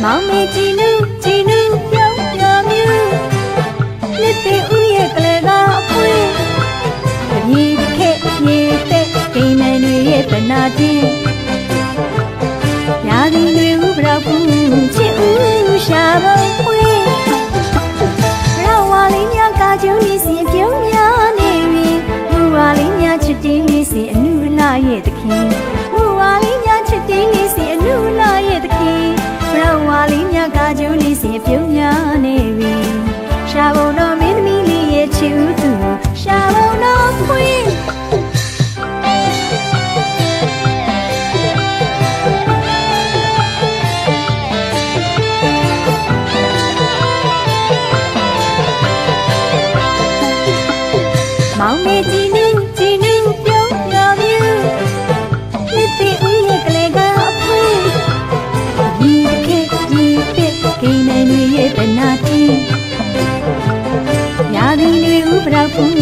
မောင်မေကြည်နူးပြောင်းပြမြူလက်သေးဦးရဲ့ကလေးကအဖွေးမြေခက်မြေတဲ့ကိန်းနိုင်တွေရဲ့တနာတင်းရာသီတွေဥပရောက်ဘူးချစ်ဦးရှာဖို့ဖွေးရဝါလေးများကကြုံနေစီပြုံးများနေပြီလူဝါလေးများချစ်တင်းနေစီအနုလာရဲ့သခင်လူဝါလေးများချစ်တင်းနေစီအနုလာရဲ့သခင်ရဝါလေးများကကြုံနေစီပြုံးများနေပြီရှာဖို့တော့မင်းသမီးလေးရဲ့ချစ်ဦးသူရှာဖို့တော့ဖွေးမောင်မေကြည်နူးပြုံးပြမြူလက်သေးဦးရဲ့ကလေးကအဖွေးဒီခေတ်ဒီတဲ့ကိန်းနိုင်တွေရဲ့တနာတင်းရာသီတွေဥပရောက်ဘူး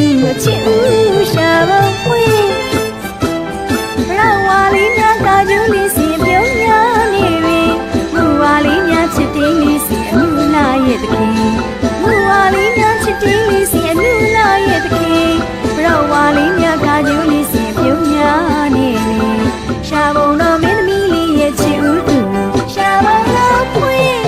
ချစ်ဦးရှာဖို့ဖွေးရဝါလေးများကကြုံလေးစီပြုံးများနေပြီလူဝါလေးများချစ်တင်းလေးစီအနုလာရဲ့တခင်လူဝါလေးများချစ်တင်းလေးစီအနုလာရဲ့တခင်ရဝါလေးများကကြုံလေးစီပြုံးများနေပြီရှာဖို့တော့မင်းသမီးလေးရဲ့ချစ်ဦးသူရှာဖို့တော့ဖွေး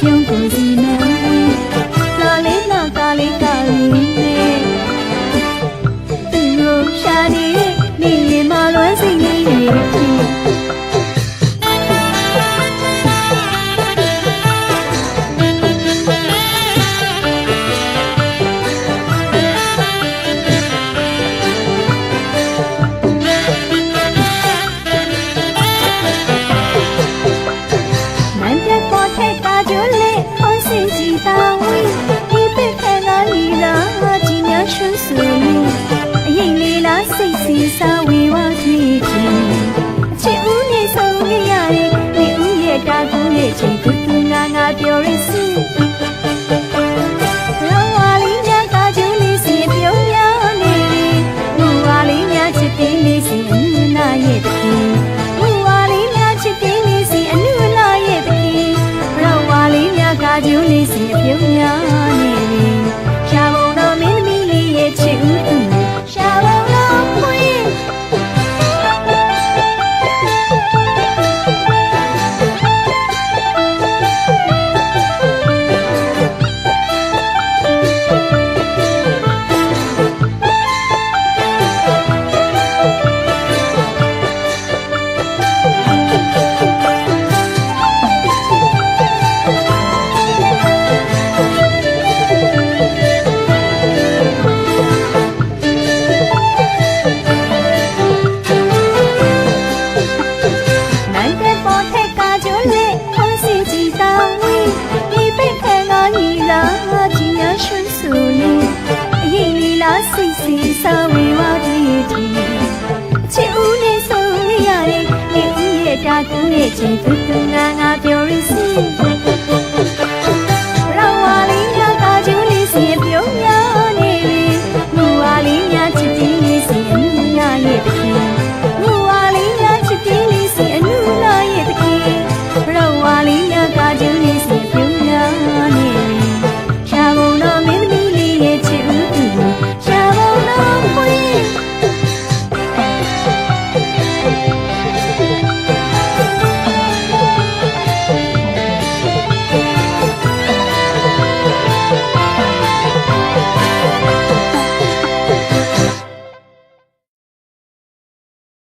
ပြုံးကိုစီမံလာလေးလာကလေးကလေးနဲ့သူတို့ရှာနေတဲ့နေရင်မလွမ်းစိတ်လေးတွေစိတ်စီစားဝေဝကြည့်ခြင်းချစ်ဦးနဲ့ဆုံးလေးရတယ်ဒီဦးရဲ့တာကူးရဲ့ချိန်တူတူငါပြောရစီလောဝါလေးများကကျူးလေးစီပြုံးများနေပြီလူဝါလေးများချစ်တင်းလေးစီအနုနာရဲ့တခင်လူဝါလေးများချစ်တင်းလေးစီအနုနာရဲ့တခင်လောဝါလေးများကကျူးလေးစီပြုံးများနေပြီရှာဖို့တော့မင်းသမီးလေးရဲ့ချစ်ဦးသူရှာဖို့စိတ်စီစားဝေဝကြည့်ခြင်းချစ်ဦးနဲ့ဆုံးလေးရတယ်ဒီဦးရဲ့တာကူးရဲ့ချိန်တူတူငါပြောရစီ